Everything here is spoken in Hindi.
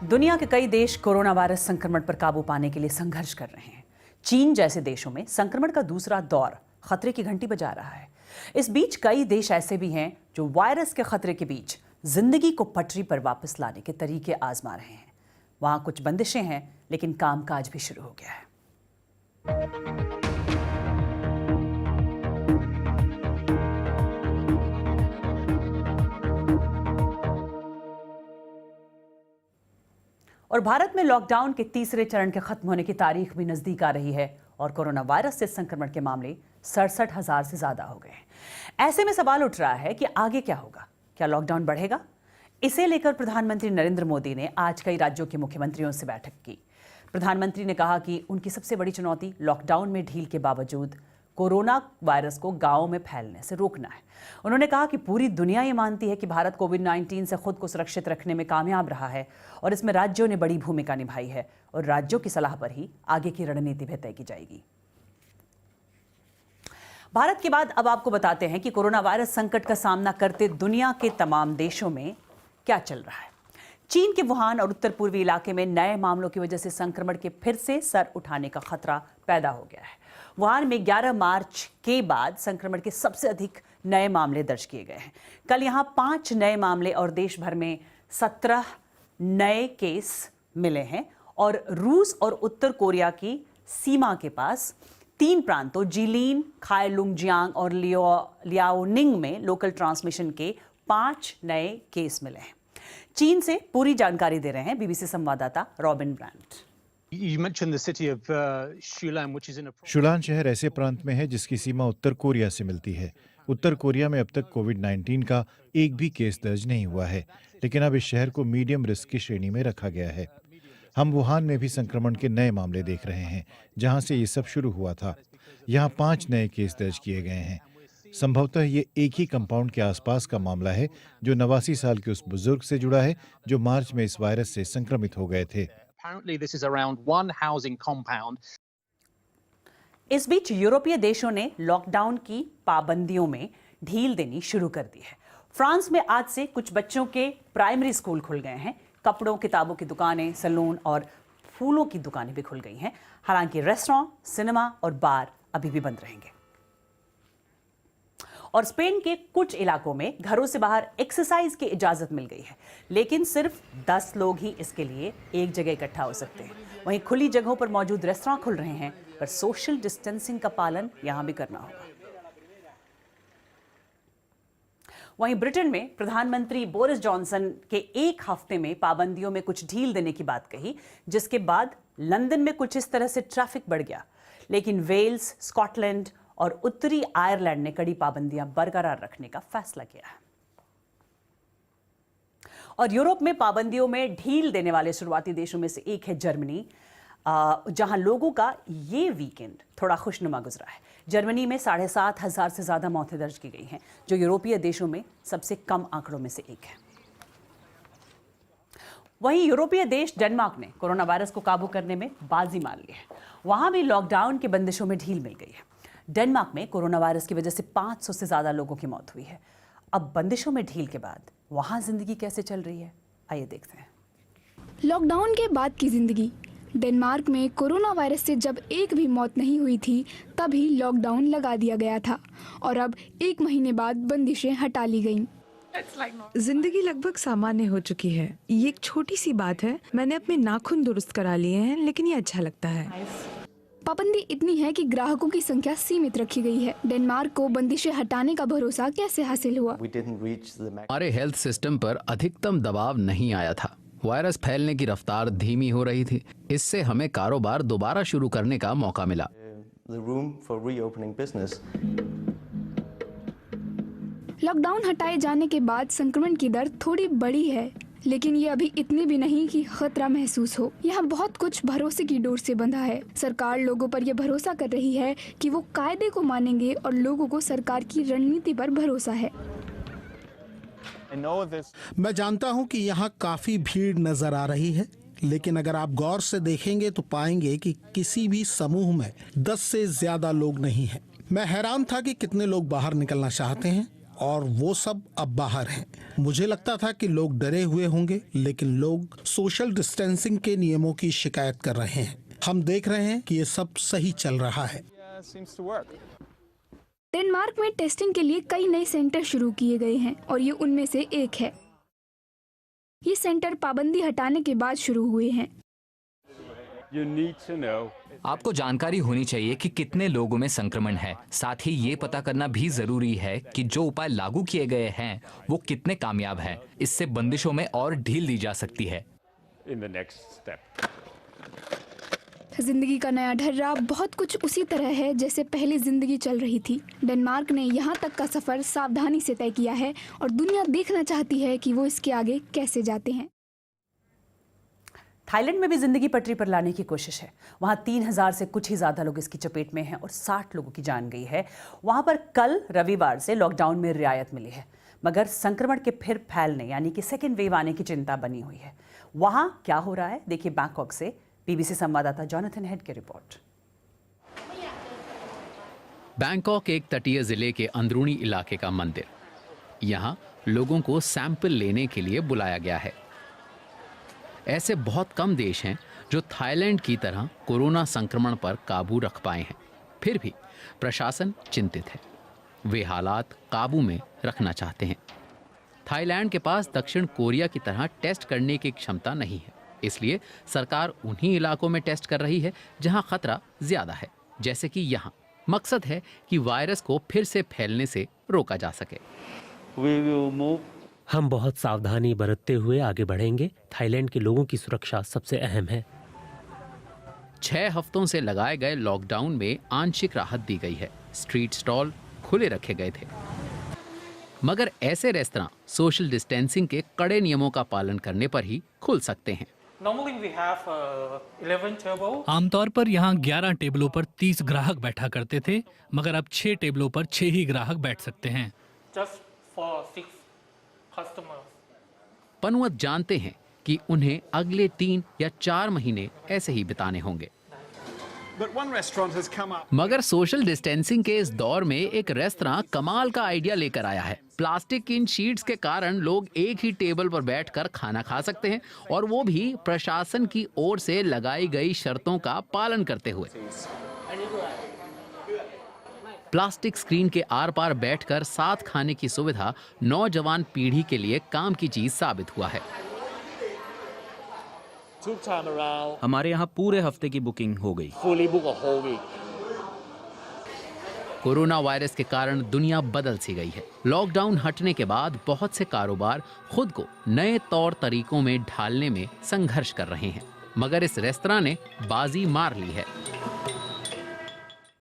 दुनिया के कई देश कोरोना वायरस संक्रमण पर काबू पाने के लिए संघर्ष कर रहे हैं। चीन जैसे देशों में संक्रमण का दूसरा दौर खतरे की घंटी बजा रहा है। इस बीच कई देश ऐसे भी हैं जो वायरस के खतरे के बीच जिंदगी को पटरी पर वापस लाने के तरीके आजमा रहे हैं। वहां कुछ बंदिशें हैं, लेकिन कामकाज भी शुरू हो गया है। और भारत में लॉकडाउन के तीसरे चरण के खत्म होने की तारीख भी नजदीक आ रही है और कोरोना वायरस से संक्रमण के मामले 67,000 से ज्यादा हो गए हैं। ऐसे में सवाल उठ रहा है कि आगे क्या होगा? क्या लॉकडाउन बढ़ेगा? इसे लेकर प्रधानमंत्री नरेंद्र मोदी ने आज कई राज्यों के मुख्यमंत्रियों से बैठक की। प्रधानमंत्री ने कहा कि उनकी सबसे बड़ी चुनौती लॉकडाउन में ढील के बावजूद कोरोना वायरस को गांवों में फैलने से रोकना है। उन्होंने कहा कि पूरी दुनिया ये मानती है कि भारत कोविड-19 से खुद को सुरक्षित रखने में कामयाब रहा है और इसमें राज्यों ने बड़ी भूमिका निभाई है और राज्यों की सलाह पर ही आगे की रणनीति भी तय की जाएगी। भारत के बाद अब आपको बताते हैं कि कोरोना वायरस संकट का सामना करते दुनिया के तमाम देशों में क्या चल रहा है। चीन के वुहान और उत्तर पूर्वी इलाके में नए मामलों की वजह से संक्रमण के फिर से सर उठाने का खतरा पैदा हो गया है। वुहान में 11 मार्च के बाद संक्रमण के सबसे अधिक नए मामले दर्ज किए गए हैं। कल यहां 5 नए मामले और देश भर में 17 नए केस मिले हैं। और रूस और उत्तर कोरिया की सीमा के पास 3 प्रांतों जिलीन, खायलुंगजियांग और लियाओनिंग में लोकल ट्रांसमिशन के 5 नए केस मिले हैं। चीन से पूरी जानकारी दे रहे हैं बीबीसी संवाददाता रॉबिन ब्रांट। शुलान शहर ऐसे प्रांत में है जिसकी सीमा उत्तर कोरिया से मिलती है। उत्तर कोरिया में अब तक कोविड-19 का एक भी केस दर्ज नहीं हुआ है, लेकिन अब इस शहर को मीडियम रिस्क की श्रेणी में रखा गया है। हम वुहान में भी संक्रमण के नए मामले देख रहे हैं, जहां से ये सब शुरू हुआ था। यहाँ 5 नए केस दर्ज किए गए हैं। संभवतः ये एक ही कंपाउंड के आसपास का मामला है, जो 89 साल के उस बुजुर्ग से जुड़ा है जो मार्च में इस वायरस से संक्रमित हो गए थे। इस बीच यूरोपीय देशों ने लॉकडाउन की पाबंदियों में ढील देनी शुरू कर दी है। फ्रांस में आज से कुछ बच्चों के प्राइमरी स्कूल खुल गए हैं। कपड़ों, किताबों की दुकानें, सैलून और फूलों की दुकानें भी खुल गई हैं। हालांकि रेस्टोरेंट, सिनेमा और बार अभी भी बंद रहेंगे। और स्पेन के कुछ इलाकों में घरों से बाहर एक्सरसाइज की इजाजत मिल गई है, लेकिन सिर्फ 10 लोग ही इसके लिए एक जगह इकट्ठा हो सकते हैं। वहीं खुली जगहों पर मौजूद रेस्तरां खुल रहे हैं, पर सोशल डिस्टेंसिंग का पालन यहां भी करना होगा। वहीं ब्रिटेन में प्रधानमंत्री बोरिस जॉनसन के एक हफ्ते में पाबंदियों में कुछ ढील देने की बात कही, जिसके बाद लंदन में कुछ इस तरह से ट्रैफिक बढ़ गया। लेकिन वेल्स, स्कॉटलैंड और उत्तरी आयरलैंड ने कड़ी पाबंदियां बरकरार रखने का फैसला किया है। और यूरोप में पाबंदियों में ढील देने वाले शुरुआती देशों में से एक है जर्मनी, जहां लोगों का ये वीकेंड थोड़ा खुशनुमा गुजरा है। जर्मनी में 7,500 से ज्यादा मौतें दर्ज की गई हैं, जो यूरोपीय देशों में सबसे कम आंकड़ों में से एक है। वहीं यूरोपीय देश डेनमार्क ने कोरोना वायरस को काबू करने में बाजी मार ली है। वहां भी लॉकडाउन के बंदिशों में ढील मिल गई है। डेनमार्क में कोरोना वायरस की वजह से 500 से ज्यादा लोगों की मौत हुई है। अब बंदिशों में ढील के बाद वहां जिंदगी कैसे चल रही है, आइए देखते हैं। लॉकडाउन के बाद की जिंदगी। डेनमार्क में कोरोना वायरस से जब एक भी मौत नहीं हुई थी, तभी लॉकडाउन लगा दिया गया था और अब 1 महीने बाद बंदिशें हटा ली गईं। जिंदगी लगभग सामान्य हो चुकी है। ये एक छोटी सी बात है। मैंने अपने नाखून दुरुस्त करा लिए हैं, लेकिन ये अच्छा लगता है। पाबंदी इतनी है कि ग्राहकों की संख्या सीमित रखी गई है। डेनमार्क को बंदिशें हटाने का भरोसा कैसे हासिल हुआ? हमारे हेल्थ सिस्टम पर अधिकतम दबाव नहीं आया था। वायरस फैलने की रफ्तार धीमी हो रही थी। इससे हमें कारोबार दोबारा शुरू करने का मौका मिला। लॉकडाउन हटाए जाने के बाद संक्रमण की दर थोड़ी बढ़ी है, लेकिन ये अभी इतनी भी नहीं कि खतरा महसूस हो। यहाँ बहुत कुछ भरोसे की डोर से बंधा है। सरकार लोगों पर यह भरोसा कर रही है कि वो कायदे को मानेंगे और लोगों को सरकार की रणनीति पर भरोसा है। मैं जानता हूँ कि यहाँ काफी भीड़ नजर आ रही है, लेकिन अगर आप गौर से देखेंगे तो पाएंगे कि किसी भी समूह में 10 से ज्यादा लोग नहीं हैं। मैं हैरान था कि कितने लोग बाहर निकलना चाहते हैं। और वो सब अब बाहर हैं। मुझे लगता था कि लोग डरे हुए होंगे, लेकिन लोग सोशल डिस्टेंसिंग के नियमों की शिकायत कर रहे हैं। हम देख रहे हैं कि ये सब सही चल रहा है। डेनमार्क में टेस्टिंग के लिए कई नए सेंटर शुरू किए गए हैं और ये उनमें से एक है। ये सेंटर पाबंदी हटाने के बाद शुरू हुए हैं। आपको जानकारी होनी चाहिए कि कितने लोगों में संक्रमण है। साथ ही ये पता करना भी जरूरी है कि जो उपाय लागू किए गए हैं वो कितने कामयाब हैं। इससे बंदिशों में और ढील दी जा सकती है। जिंदगी का नया ढर्रा बहुत कुछ उसी तरह है जैसे पहले जिंदगी चल रही थी। डेनमार्क ने यहाँ तक का सफर सावधानी से तय किया है और दुनिया देखना चाहती है कि वो इसके आगे कैसे जाते हैं। थाईलैंड में भी जिंदगी पटरी पर लाने की कोशिश है। वहां 3000 से कुछ ही ज्यादा लोग इसकी चपेट में हैं और 60 लोगों की जान गई है। वहां पर कल रविवार से लॉकडाउन में रियायत मिली है, मगर संक्रमण के फिर फैलने यानी कि सेकेंड वेव आने की चिंता बनी हुई है। वहां क्या हो रहा है, देखिए बैंकॉक से बीबीसी संवाददाता जॉनथन हेड की रिपोर्ट। बैंकॉक एक तटीय जिले के अंदरूनी इलाके का मंदिर। यहाँ लोगों को सैंपल लेने के लिए बुलाया गया है। ऐसे बहुत कम देश हैं जो थाईलैंड की तरह कोरोना संक्रमण पर काबू रख पाए हैं। फिर भी प्रशासन चिंतित है। वे हालात काबू में रखना चाहते हैं। थाईलैंड के पास दक्षिण कोरिया की तरह टेस्ट करने की क्षमता नहीं है, इसलिए सरकार उन्हीं इलाकों में टेस्ट कर रही है जहां खतरा ज्यादा है, जैसे कि यहाँ। मकसद है कि वायरस को फिर से फैलने से रोका जा सके। हम बहुत सावधानी बरतते हुए आगे बढ़ेंगे। थाईलैंड के लोगों की सुरक्षा सबसे अहम है। 6 हफ्तों से लगाए गए लॉकडाउन में आंशिक राहत दी गई है। स्ट्रीट स्टॉल खुले रखे गए थे, मगर ऐसे रेस्तरां सोशल डिस्टेंसिंग के कड़े नियमों का पालन करने पर ही खुल सकते हैं। आमतौर पर यहाँ 11 टेबलों पर 30 ग्राहक बैठा करते थे, मगर अब 6 टेबलों पर 6 ही ग्राहक बैठ सकते हैं। पनवत जानते हैं कि उन्हें अगले 3 या 4 महीने ऐसे ही बिताने होंगे। मगर सोशल डिस्टेंसिंग के इस दौर में एक रेस्तरां कमाल का आइडिया लेकर आया है। प्लास्टिक की इन शीट्स के कारण लोग एक ही टेबल पर बैठकर खाना खा सकते हैं, और वो भी प्रशासन की ओर से लगाई गई शर्तों का पालन करते हुए। प्लास्टिक स्क्रीन के आर पार बैठकर साथ खाने की सुविधा नौजवान पीढ़ी के लिए काम की चीज साबित हुआ है। हमारे यहाँ पूरे हफ्ते की बुकिंग हो गई। कोरोना वायरस के कारण दुनिया बदल सी गई है। लॉकडाउन हटने के बाद बहुत से कारोबार खुद को नए तौर तरीकों में ढालने में संघर्ष कर रहे हैं, मगर इस रेस्तरां ने बाजी मार ली है।